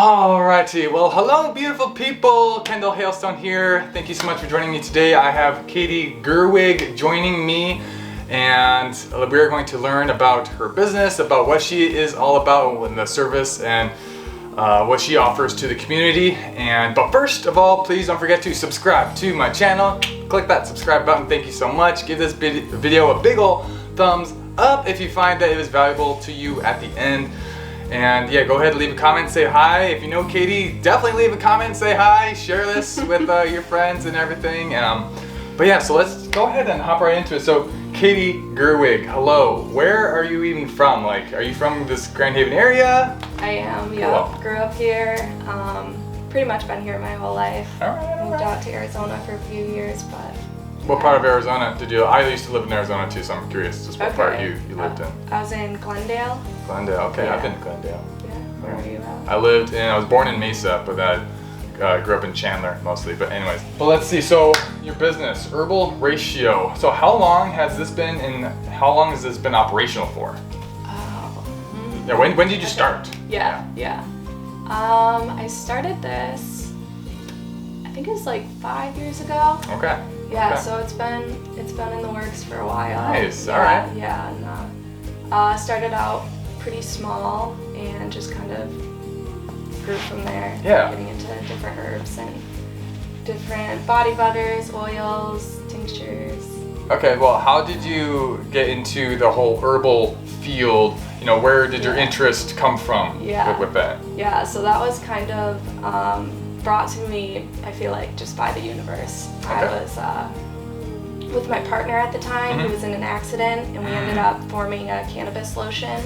Alrighty, well hello beautiful people, Kendall Hailstone here. Thank you so much for joining me today. I have Katie Gerwig joining me and we are going to learn about her business, about what she is all about in the service and what she offers to the community. But first of all, please don't forget to subscribe to my channel. Click that subscribe button, thank you so much. Give this video a big ol' thumbs up if you find that it was valuable to you at the end. And yeah, go ahead and leave a comment, say hi. If you know Katie, definitely leave a comment, say hi, share this with your friends and everything. But yeah, so let's go ahead and hop right into it. So Katie Gerwig, hello. Where are you even from? Like, are you from this Grand Haven area? I am, yeah. Cool. Grew up here, pretty much been here my whole life. Moved out to Arizona for a few years, but... What part of Arizona did you? I used to live in Arizona too, so I'm curious just what part you lived in. I was in Glendale. Glendale, okay, yeah. I've been to Glendale. Yeah, where were you at? I was born in Mesa, but I grew up in Chandler mostly. But anyways, well let's see. So your business, Herbal Ratio. So how long has this been how long has this been operational for? Yeah, when did you start? Yeah. I started this, I think it was like 5 years ago. Okay. Yeah, okay. so it's been in the works for a while. Nice. Yeah, all right. Yeah, and started out pretty small and just kind of grew from there. Yeah. Getting into different herbs and different body butters, oils, tinctures. Okay, well, how did you get into the whole herbal field? You know, where did your interest come from with that? Yeah, so that was kind of brought to me, I feel like, just by the universe. Okay. I was with my partner at the time. He was in an accident, and we ended up forming a cannabis lotion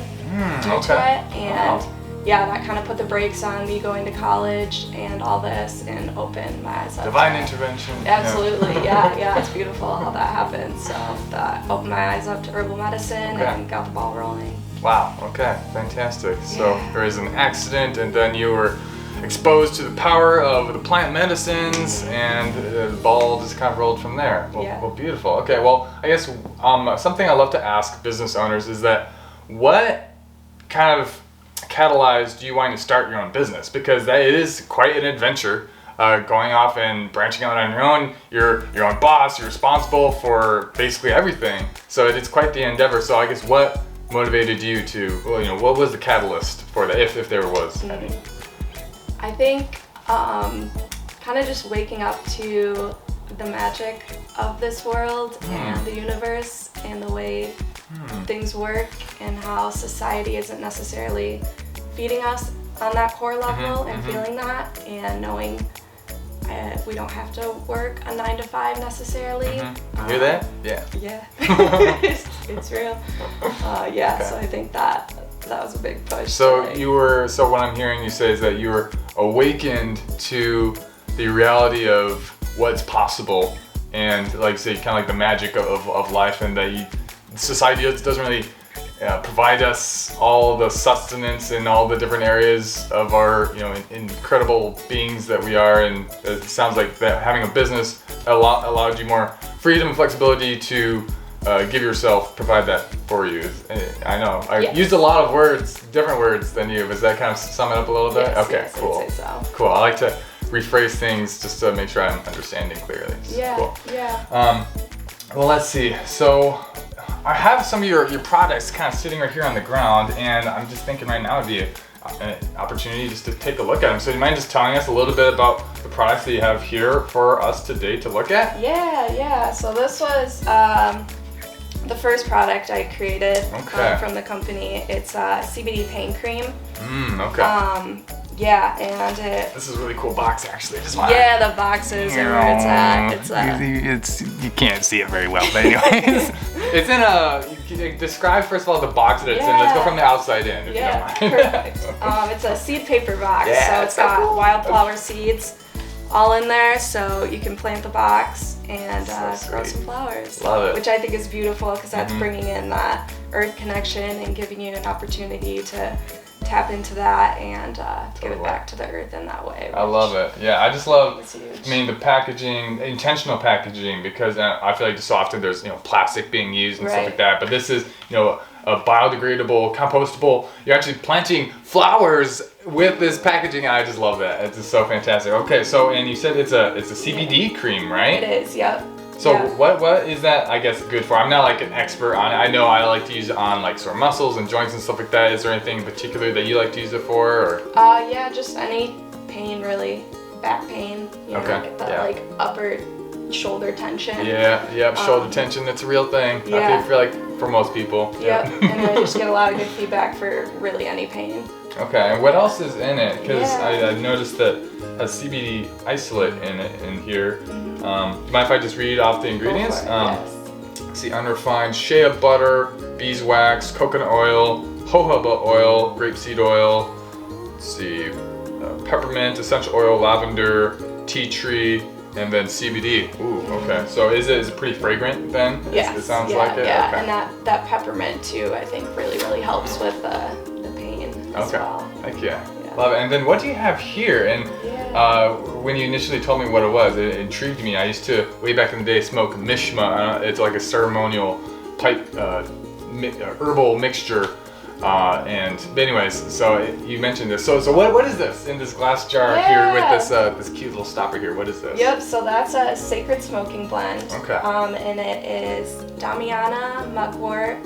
due to it. And yeah, that kind of put the brakes on me going to college and all this, and opened my eyes up. Divine intervention. Absolutely, yeah, it's beautiful how that happened. So that opened my eyes up to herbal medicine and got the ball rolling. Wow, okay, fantastic. So there was an accident, and then you were exposed to the power of the plant medicines, and the ball just kind of rolled from there. Well, beautiful. Okay, well, I guess something I love to ask business owners is that what kind of catalyzed you wanting to start your own business? Because it is quite an adventure, going off and branching out on your own. You're your own boss, you're responsible for basically everything. So it's quite the endeavor. So I guess what motivated you to, what was the catalyst for that, if there was any? I think kind of just waking up to the magic of this world and the universe and the way things work, and how society isn't necessarily feeding us on that core level and feeling that, and knowing we don't have to work a 9 to 5 necessarily. You hear that? Yeah. It's real. So I think that was a big push. So what I'm hearing you say is that you were awakened to the reality of what's possible, and like say kind of like the magic of life, and that society doesn't really provide us all the sustenance in all the different areas of our incredible beings that we are. And it sounds like that having a business allowed you more freedom and flexibility to provide that for you. I know I used a lot of different words than you. Does that kind of sum it up a little bit? Yes, okay, yes, cool. I'd say so. Cool. I like to rephrase things just to make sure I'm understanding clearly. Cool. Well, let's see. So I have some of your products kind of sitting right here on the ground, and I'm just thinking right now would be an opportunity just to take a look at them. So do you mind just telling us a little bit about the products that you have here for us today to look at? Yeah. So this was the first product I created from the company. It's CBD Pain Cream. And this is a really cool box, actually. The boxes are where it's at. You can't see it very well, but anyways. It's in describe first of all the box that it's in. Let's go from the outside in, if you don't mind. Perfect. It's a seed paper box, so it's got wildflower seeds all in there, so you can plant the box and grow some flowers. Love it. Which I think is beautiful, because that's bringing in that earth connection and giving you an opportunity to tap into that and give it back to the earth in that way. I love it. Yeah, I just love, the packaging, intentional packaging, because I feel like so often there's, plastic being used and stuff like that, but this is, a biodegradable, compostable. You're actually planting flowers with this packaging, I just love that. It's just so fantastic. Okay, so and you said it's a CBD cream, right? It is, yep. So what is that, I guess, good for? I'm not like an expert on it. I know I like to use it on like sore muscles and joints and stuff like that. Is there anything in particular that you like to use it for? Or? Yeah, just any pain really. Back pain, you know, get that like upper shoulder tension. Shoulder tension, that's a real thing. I feel like for most people. Yep, and I just get a lot of good feedback for really any pain. Okay, and what else is in it? Because I noticed that it has CBD isolate in here. Do you mind if I just read off the ingredients? Yes. See, unrefined shea butter, beeswax, coconut oil, jojoba oil, grapeseed oil. Let's see, peppermint, essential oil, lavender, tea tree, and then CBD. Ooh, okay. So is it pretty fragrant then? Yes. It sounds like it? Yeah, Okay. and that peppermint too, I think really helps with the pain as well. Heck yeah. Love it. And then what do you have here? And when you initially told me what it was, it intrigued me. I used to, way back in the day, smoke mishma. It's like a ceremonial type herbal mixture. But anyways, so you mentioned this. So what is this in this glass jar here with this cute little stopper here? What is this? Yep. So that's a sacred smoking blend. Okay. And it is Damiana, mugwort,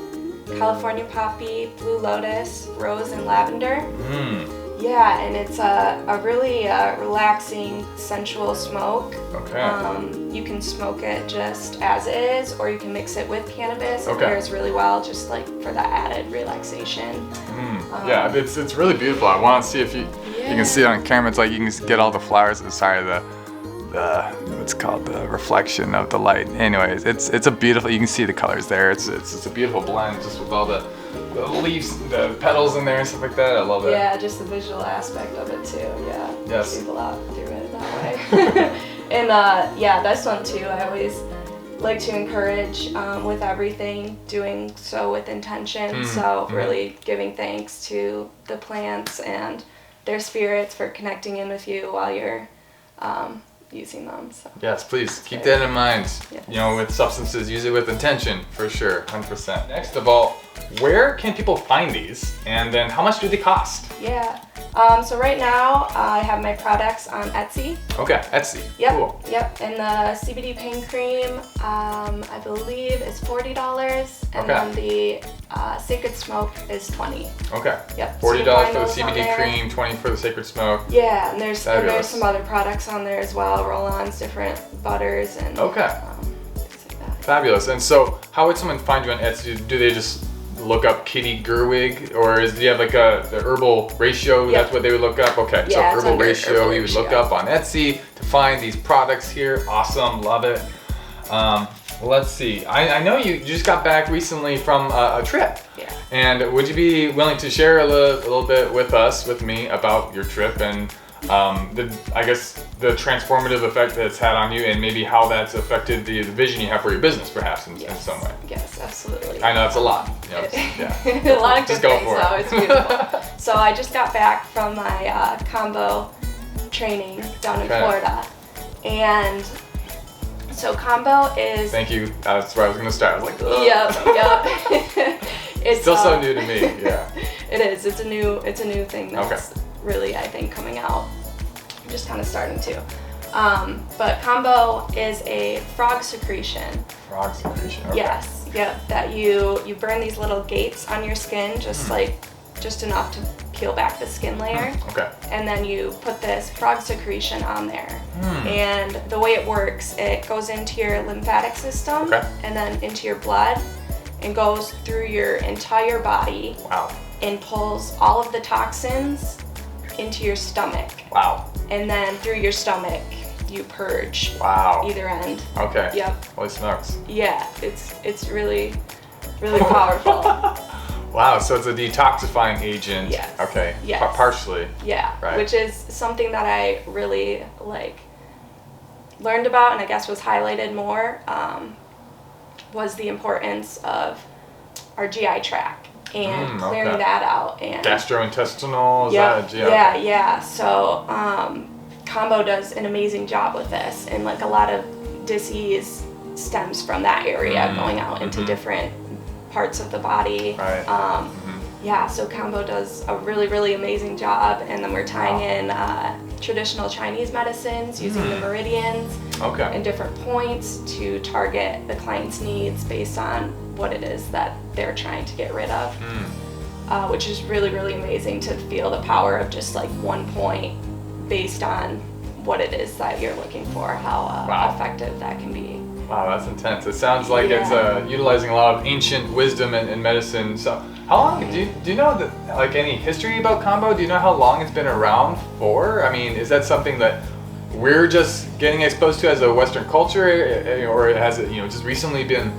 California poppy, blue lotus, rose, and lavender. Yeah, and it's a really relaxing, sensual smoke. Okay. You can smoke it just as is, or you can mix it with cannabis. It Okay. pairs really well, just like for that added relaxation. Yeah, it's really beautiful. I want to see if you can see it on camera. It's like you can get all the flowers inside of the what's called the reflection of the light. Anyways, it's a beautiful. You can see the colors there. It's a beautiful blend, just with all the leaves, the petals in there and stuff like that. I love it. Yeah, just the visual aspect of it too. Yeah. Yes. People out through it that way. And this one too. I always like to encourage with everything, doing so with intention. So really giving thanks to the plants and their spirits for connecting in with you while you're using them. So. Yes, please keep that in mind. Yes. You know, with substances, use it with intention for sure, 100%. Next of all, where can people find these, and then how much do they cost? Yeah. So right now I have my products on Etsy. Okay, Etsy. Yep. Cool. Yep. And the CBD Pain Cream, I believe, is $40, and then the Sacred Smoke is $20. Okay. Yep. $40 so you can for find the those on CBD there. cream, $20 for the Sacred Smoke. Yeah, and there's some other products on there as well, roll-ons, different butters, and things like that. Fabulous. And so, how would someone find you on Etsy? Do they just look up Katie Gerwig, or do you have like the Herbal Ratio? Yep. That's what they would look up. Okay, Yeah, so it's Herbal under Ratio, Herbal you would look Ratio. up on Etsy to find these products here. Awesome, love it. Let's see. I know you just got back recently from a trip. Yeah. And would you be willing to share a little bit with me about your trip and the transformative effect that it's had on you, and maybe how that's affected the vision you have for your business, perhaps in some way? Yes, absolutely. I know it's a lot. You know, a lot of good Just go things, for it. though. It's beautiful. So I just got back from my Kambo training down in Florida, and so Kambo is. Thank you. That's where I was going to start. I was like, ugh. Yep. It's still so new to me. Yeah. It is. It's a new thing that's really, I think, coming out. I'm just kind of starting to. But Kambo is a frog secretion. Frog secretion. Okay. Yes. Yep. That you burn these little gates on your skin, just enough to peel back the skin layer. Okay. And then you put this frog secretion on there. And the way it works, it goes into your lymphatic system and then into your blood and goes through your entire body. Wow. And pulls all of the toxins into your stomach. Wow. And then through your stomach, you purge. Wow. Either end. Okay. Yep. Holy smokes. Yeah, it's really, really powerful. Wow, so it's a detoxifying agent. Yes. Okay. Yes. Partially. Yeah. Right. Which is something that I really learned about, and I guess was highlighted more, was the importance of our GI tract and clearing that out. And gastrointestinal, is yep, that a GI? Yeah. So Kambo does an amazing job with this, and a lot of disease stems from that area going out into different parts of the body. Right. yeah, so Kambo does a really, really amazing job, and then we're tying in traditional Chinese medicines using the meridians and different points to target the client's needs based on what it is that they're trying to get rid of, which is really, really amazing to feel the power of just like one point based on what it is that you're looking for, how effective that can be. Wow, that's intense. It sounds like it's utilizing a lot of ancient wisdom and medicine. So how long, do you know like any history about Kambo? Do you know how long it's been around for? I mean, is that something that we're just getting exposed to as a Western culture, or has it, just recently been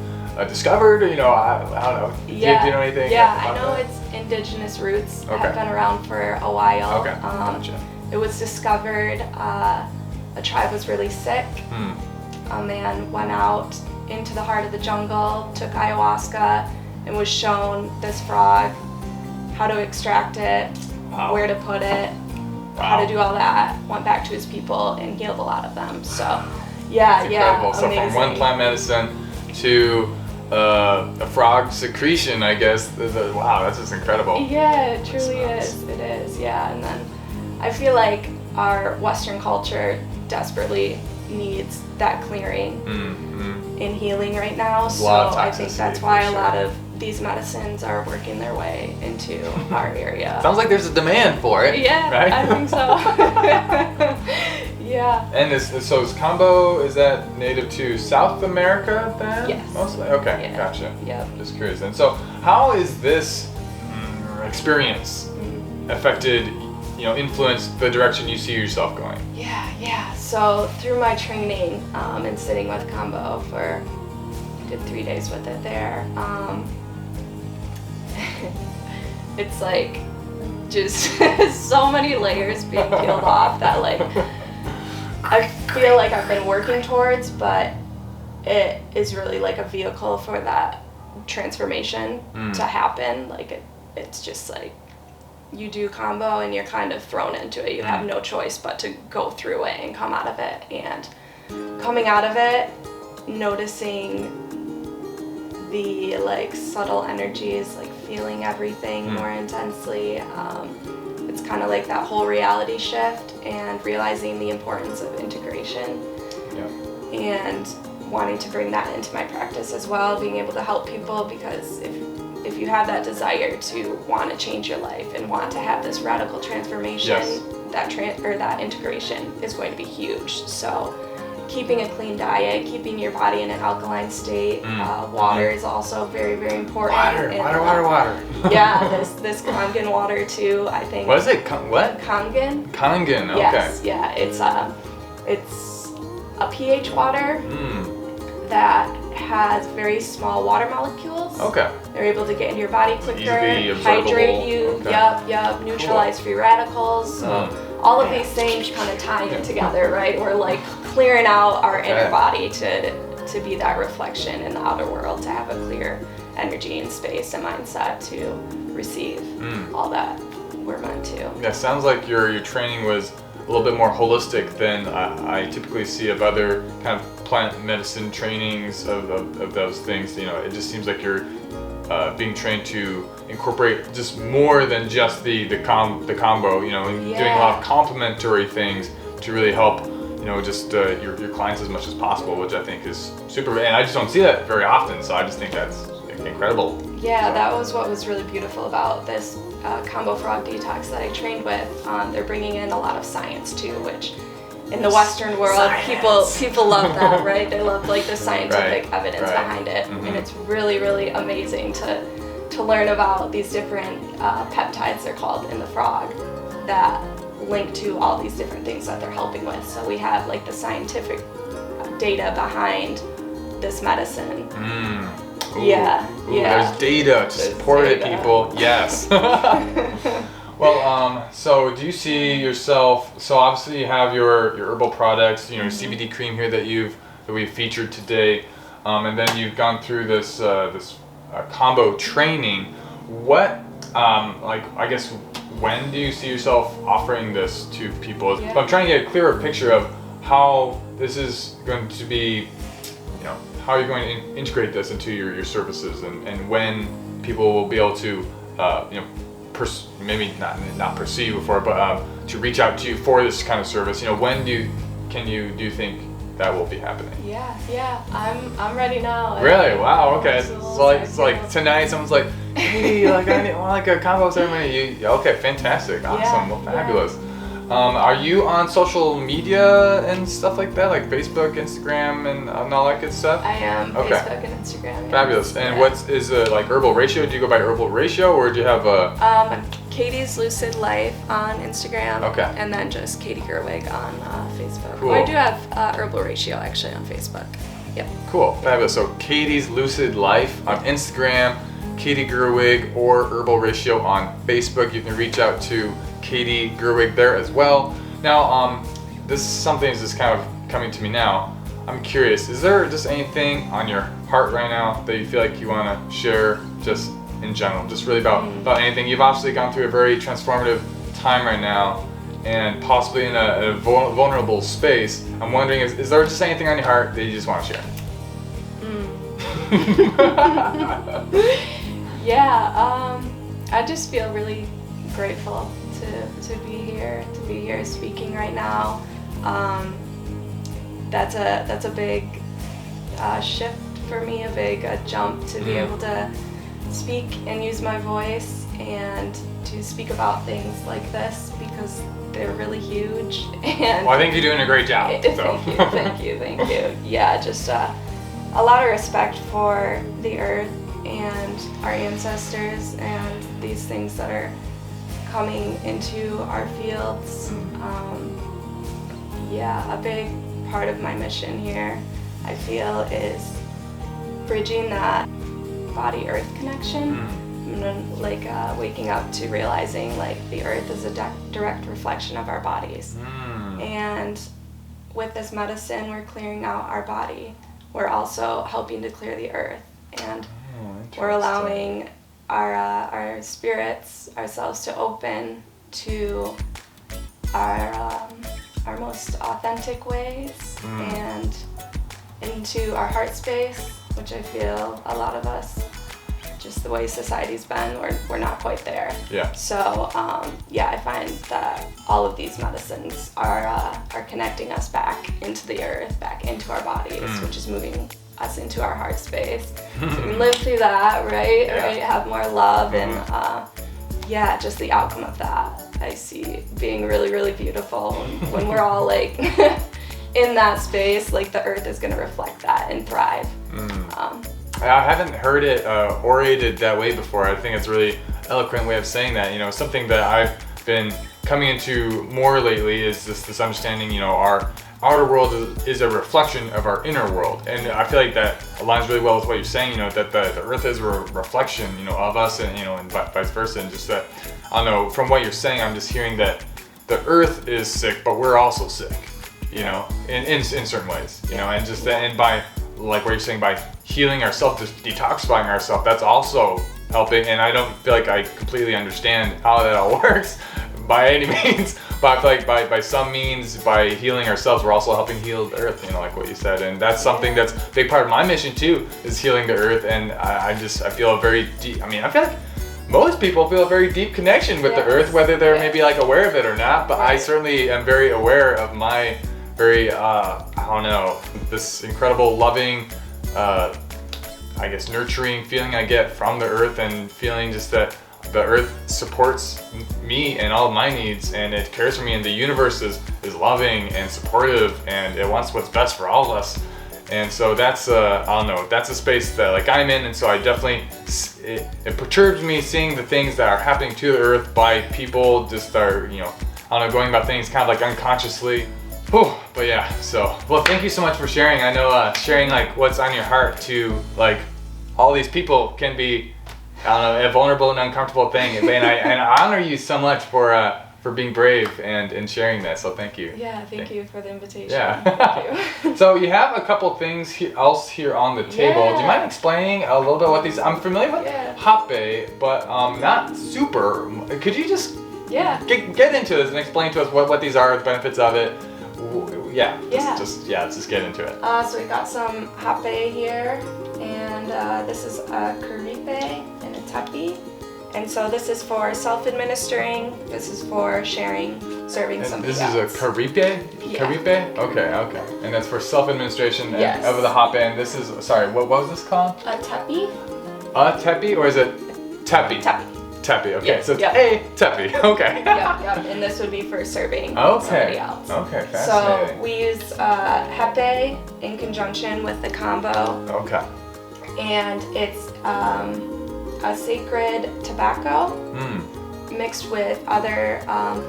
discovered? I don't know. Do you know anything? Yeah, I know its indigenous roots have been around for a while. Okay, gotcha. It was discovered, a tribe was really sick. A man went out into the heart of the jungle, took ayahuasca, and was shown this frog, how to extract it, where to put it, how to do all that. Went back to his people and healed a lot of them. So, yeah, incredible. So amazing. from one plant medicine to a frog secretion, I guess. Wow, that's just incredible. Yeah, it truly is. It is. Yeah, and then I feel like our Western culture desperately needs that clearing in healing right now. So I think that's why a lot of these medicines are working their way into our area. Sounds like there's a demand for it. Yeah, right? I think so. Yeah. And so is Kambo, is that native to South America then? Yes. Mostly? Okay, Yeah. gotcha. Yep. Just curious. And so how is this experience affected, influenced the direction you see yourself going? Yeah. So through my training and sitting with Kambo for, I did 3 days with it there. It's like just so many layers being peeled off that like I feel like I've been working towards, but it is really like a vehicle for that transformation to happen. Like it's just like you do Kambo and you're kind of thrown into it. You have no choice but to go through it and come out of it. And coming out of it, noticing the like subtle energies, like feeling everything more intensely. It's kind of like that whole reality shift and realizing the importance of integration and wanting to bring that into my practice as well, being able to help people, because if you have that desire to want to change your life and want to have this radical transformation, that integration is going to be huge. So keeping a clean diet, keeping your body in an alkaline state, water is also very, very important. Water. Yeah, this Kangen water too, I think. What is it? What? Kangen. Kangen, okay. Yes, yeah, it's a pH water that has very small water molecules. Okay. They're able to get into your body quicker, Easily hydrate you, Okay. neutralize free radicals. So all of these things kind of tie in together, right? We're like clearing out our inner body to be that reflection in the outer world, to have a clear energy and space and mindset to receive all that we're meant to. Yeah, sounds like your training was a little bit more holistic than I typically see of other kind of plant medicine trainings of those things. It just seems like you're being trained to incorporate just more than just the combo, and doing a lot of complementary things to really help, just your clients as much as possible, which I think is super. And I just don't see that very often, so I just think that's incredible. Yeah, that was what was really beautiful about this Kambo Frog Detox that I trained with. They're bringing in a lot of science too, which in the Western world, people love that, right? They love like the scientific evidence behind it, and it's really, really amazing to learn about these different peptides, they're called, in the frog that link to all these different things that they're helping with. So we have like the scientific data behind this medicine. There's data to support it, people. Yes. Well, so do you see yourself? So obviously you have your herbal products, your CBD cream here that we've featured today, and then you've gone through this Kambo training. What, I guess, when do you see yourself offering this to people? I'm trying to get a clearer picture of how this is going to be, how you're going to integrate this into your services, and when people will be able to maybe not pursue you before, but to reach out to you for this kind of service, when do you think that will be happening? Yeah, I'm ready now. Really? Wow. Okay. So like tonight, someone's like, "Hey, like I want like a combo ceremony." Okay, fantastic, awesome, well, fabulous. Are you on social media and stuff like that, like Facebook, Instagram, and all that good stuff? I am. Okay. Facebook and Instagram. Yes. Fabulous. And what is like Herbal Ratio? Do you go by Herbal Ratio, or do you have a? Katie's Lucid Life on Instagram. Okay. And then just Katie Gerwig on Facebook. Cool. I do have Herbal Ratio actually on Facebook. Yep. Cool. Fabulous. So Katie's Lucid Life on Instagram, Katie Gerwig, or Herbal Ratio on Facebook. You can reach out to Katie Gerwig there as well. Now, this is something that's just kind of coming to me now. I'm curious, is there just anything on your heart right now that you feel like you want to share just in general, just really about anything? You've obviously gone through a very transformative time right now and possibly in a vulnerable space. I'm wondering, is there just anything on your heart that you just want to share? Yeah, I just feel really grateful to be here speaking right now. That's a big shift for me, a big jump to be able to speak and use my voice and to speak about things like this because they're really huge. And well, I think you're doing a great job. Thank you. Yeah, just a lot of respect for the earth and our ancestors and these things that are coming into our fields. A big part of my mission here, I feel, is bridging that body-earth connection. Like waking up to realizing like the earth is a direct reflection of our bodies. And with this medicine, we're clearing out our body. We're also helping to clear the earth. And we're allowing our spirits, ourselves, to open to our most authentic ways and into our heart space, which I feel a lot of us, just the way society's been, we're not quite there. Yeah. So I find that all of these medicines are connecting us back into the earth, back into our bodies, which is moving us into our heart space. So we can live through that, right? Yeah. Right? Have more love and just the outcome of that I see being really, really beautiful when we're all like in that space. Like the earth is going to reflect that and thrive. I haven't heard it orated that way before. I think it's a really eloquent way of saying that. Something that I've been coming into more lately is this understanding, our outer world is a reflection of our inner world. And I feel like that aligns really well with what you're saying, that the earth is a reflection, of us and vice versa. And just that, I don't know, from what you're saying, I'm just hearing that the earth is sick, but we're also sick, in certain ways, and just that, and by, like what you're saying, by healing ourselves, just detoxifying ourselves, that's also helping. And I don't feel like I completely understand how that all works by any means, but I feel like by some means, by healing ourselves, we're also helping heal the earth, like what you said. And that's something that's a big part of my mission too, is healing the earth. And I feel a very deep, I feel like most people feel a very deep connection with the earth, whether they're maybe like aware of it or not, but I certainly am very aware of my very, this incredible loving, nurturing feeling I get from the earth, and feeling just that the earth supports me and all of my needs, and it cares for me, and the universe is loving and supportive, and it wants what's best for all of us. And so that's that's a space that like I'm in, and so I definitely, it perturbs me seeing the things that are happening to the earth by people just are, going about things kind of like unconsciously. Whew, but yeah, so, well, thank you so much for sharing. I know sharing like what's on your heart to like all these people can be, a vulnerable and uncomfortable thing. And I honor you so much for being brave and sharing that. So thank you. Yeah, thank you for the invitation. Yeah. Thank you. So you have a couple things else here on the table. Yeah. Do you mind explaining a little bit what these? I'm familiar with Hape, but not super. Could you just get into this and explain to us what these are, the benefits of it? Let's just get into it. So we got some Hape here, and this is a Caripe and a Tapi, And so this is for self-administering. This is for sharing, serving And somebody this else. is a Caripe? Yeah. Caripe? Okay. And that's for self-administration Yes. of the hop in. This is, sorry, what was this called? A tepi. A tepi, or is it tepi? Tepi. Tepi, okay. Yep, So it's yep. a tepi, okay. Yep. And this would be for serving somebody else. Okay, So fascinating. we use hepe in conjunction with the Kambo, Okay. and it's a sacred tobacco mixed with other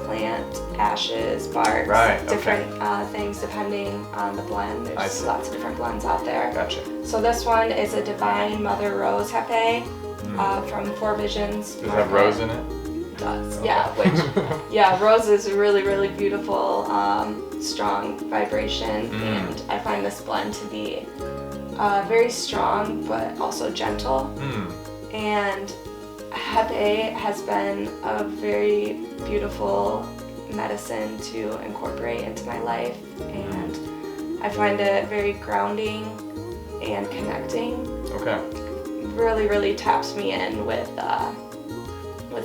plant ashes, barks, Right, okay. different things depending on the blend. I There's see. lots of different blends out there. Gotcha. So this one is a Divine Mother Rose hepe from Four Visions. Does it have rose in it? It does, Okay. yeah. Which, rose is a really, really beautiful, strong vibration, and I find this blend to be very strong, but also gentle. And hepe has been a very beautiful medicine to incorporate into my life, and I find it very grounding and connecting. Okay. Really, really taps me in with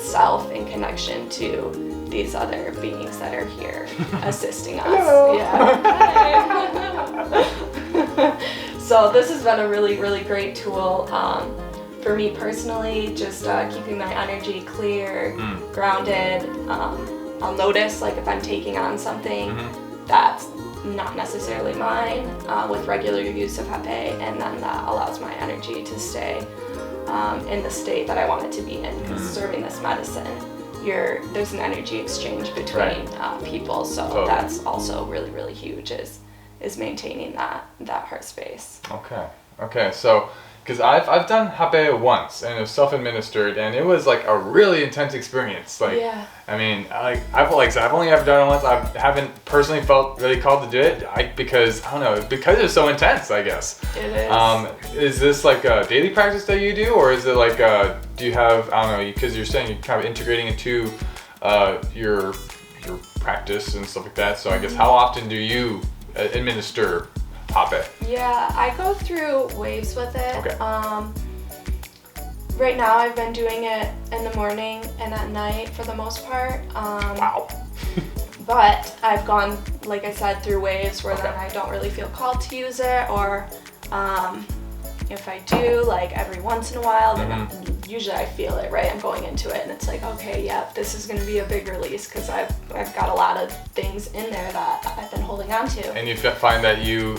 self and connection to these other beings that are here assisting us. Hello. Yeah. So this has been a really, really great tool for me personally, just keeping my energy clear, grounded. I'll notice like if I'm taking on something that's not necessarily mine with regular use of hepe, and then that allows my energy to stay in the state that I want it to be in, because serving this medicine, there's an energy exchange between people, so Totally. that's also really, really huge, is maintaining that heart space. Okay, so because I've done hepe once, and it was self-administered, and it was like a really intense experience. Like, Yeah. I mean, I've only ever done it once. I haven't personally felt really called to do it because I don't know, because it was so intense, I guess. It is. Is this like a daily practice that you do, or is it like do you have, I don't know, because you're saying you're kind of integrating into your practice and stuff like that. So I guess how often do you administer hepe? Yeah, I go through waves with it. Okay. Right now I've been doing it in the morning and at night for the most part. Wow. But I've gone, like I said, through waves where Okay. then I don't really feel called to use it, or if I do, like every once in a while, then usually I feel it, right? I'm going into it and it's like, okay, yeah, this is going to be a big release because I've got a lot of things in there that I've been holding on to. And you find that you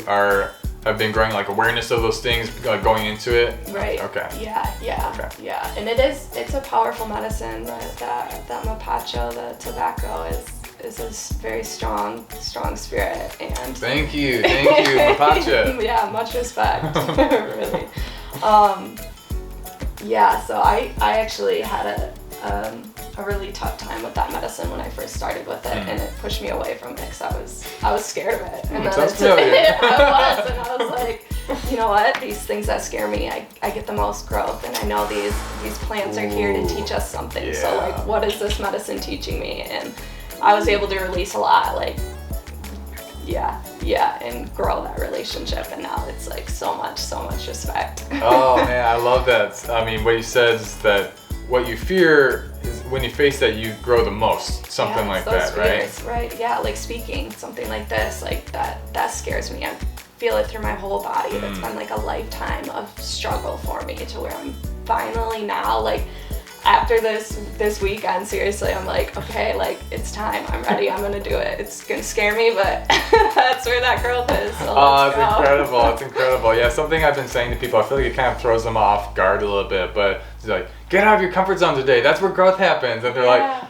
have been growing like awareness of those things going into it? Right. Okay. Yeah. Okay. Yeah. And it's a powerful medicine. That mapacho, the tobacco, is a very strong spirit. And Thank you, Mapacha. yeah, much respect. Really. Yeah. So I actually had a really tough time with that medicine when I first started with it, and it pushed me away from it because I was scared of it. And then sounds familiar. I was, and I was like, you know what? These things that scare me, I get the most growth, and I know these plants are here to teach us something. So Yeah. like, what is this medicine teaching me? And I was able to release a lot, like, and grow that relationship, and now it's like so much respect. Oh man, I love that. I mean, what you said is that what you fear is when you face that you grow the most, something Yeah, like those that, right? fears, right? Yeah, like speaking, something like this, like that scares me. I feel it through my whole body. It's been like a lifetime of struggle for me to where I'm finally now, like, after this weekend, seriously, I'm like, okay, like, it's time. I'm ready. I'm gonna do it. It's gonna scare me, but that's where that growth is. So let's It's go. incredible. It's incredible. Yeah, something I've been saying to people, I feel like it kind of throws them off guard a little bit, but it's like, get out of your comfort zone today. That's where growth happens. And they're like,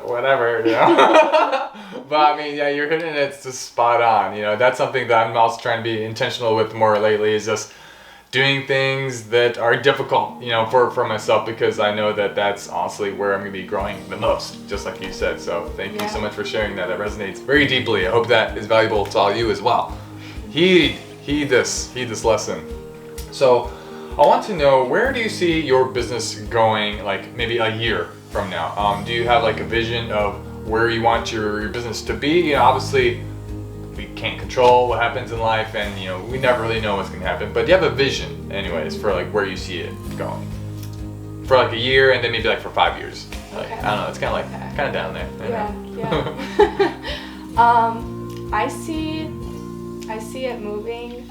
whatever, you know. But I mean, yeah, you're hitting it just spot on. You know, that's something that I'm also trying to be intentional with more lately, is just doing things that are difficult, you know, for myself, because I know that that's honestly where I'm going to be growing the most, just like you said. So thank you so much for sharing that. That resonates very deeply. I hope that is valuable to all you as well. Heed this lesson. So I want to know, where do you see your business going, like maybe a year from now? Do you have like a vision of where you want your business to be? You know, obviously we can't control what happens in life, and you know, we never really know what's going to happen, but do you have a vision anyways for like where you see it going for like a year and then maybe like for 5 years. Like, Okay. I don't know, it's kind of like, kind of down there. Yeah. I see it moving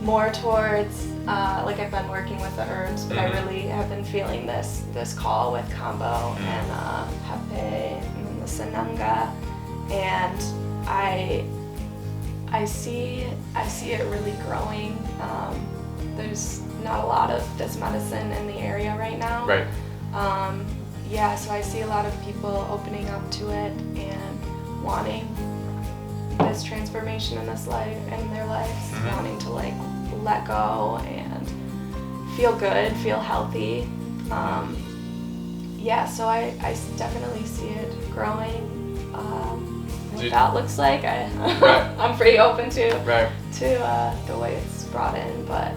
more towards, like I've been working with the herbs, but I really have been feeling this call with Kambo and Hepe and the Sananga, and I see it really growing. There's not a lot of this medicine in the area right now. Right. Yeah, so I see a lot of people opening up to it and wanting this transformation in their lives, wanting to like let go and feel good, feel healthy. Yeah, so I definitely see it growing. What that looks like, I'm pretty open to the way it's brought in, but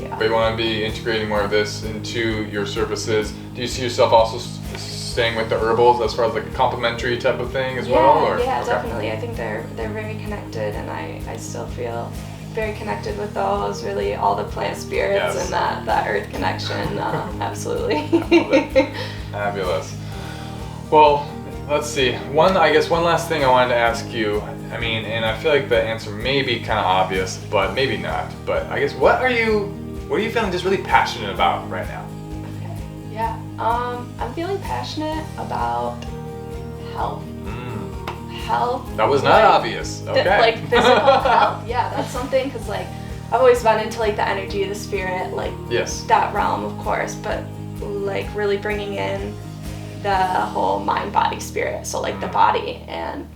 yeah. But you want to be integrating more of this into your services. Do you see yourself also staying with the herbals as far as like a complementary type of thing as well? Or? Yeah, Okay. definitely. I think they're very connected, and I still feel very connected with those. Really, all the plant spirits and that earth connection. Absolutely. I love it. Fabulous. Well, let's see. One last thing I wanted to ask you. I mean, and I feel like the answer may be kind of obvious, but maybe not. But I guess what are you feeling just really passionate about right now? Okay. Yeah. I'm feeling passionate about health. Health. That was not obvious. Okay. Like physical health. Yeah, that's something, because like I've always been into like the energy, the spirit, like that realm, of course, but like really bringing in the whole mind, body, spirit. So like the body, and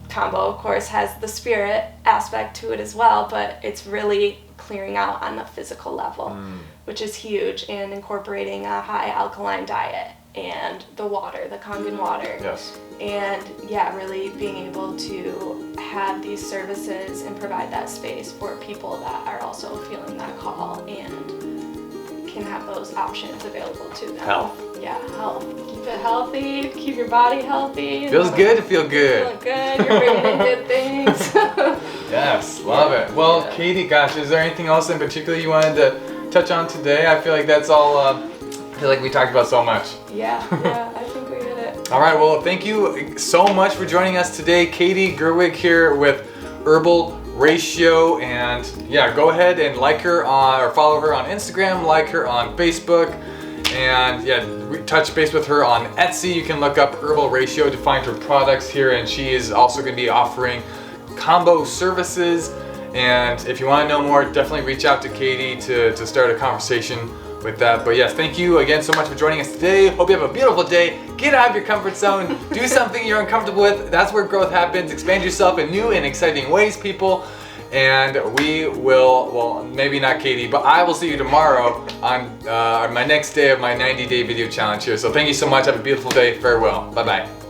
Kambo, of course, has the spirit aspect to it as well, but it's really clearing out on the physical level, which is huge, and incorporating a high alkaline diet and the water, the Kangen water. Yes. And yeah, really being able to have these services and provide that space for people that are also feeling that call and can have those options available to them. Health. Yeah, health. Keep it healthy, keep your body healthy. Feels good to feel good. Feel good, you're bringing in good things. Yes, love it. Well, Katie, gosh, is there anything else in particular you wanted to touch on today? I feel like that's all, I feel like we talked about so much. Yeah, I think we did it. All right, well, thank you so much for joining us today. Katie Gerwig here with Herbal Ratio, and yeah, go ahead and like her or follow her on Instagram, like her on Facebook, and yeah, touch base with her on Etsy. You can look up Herbal Ratio to find her products here, and she is also going to be offering Kambo services. And if you want to know more, definitely reach out to Katie to start a conversation with that. But yes, thank you again so much for joining us today. Hope you have a beautiful day. Get out of your comfort zone. Do something you're uncomfortable with. That's where growth happens. Expand yourself in new and exciting ways, people. And we will, well, maybe not Katie, but I will see you tomorrow on my next day of my 90-day video challenge here. So thank you so much. Have a beautiful day. Farewell. Bye-bye.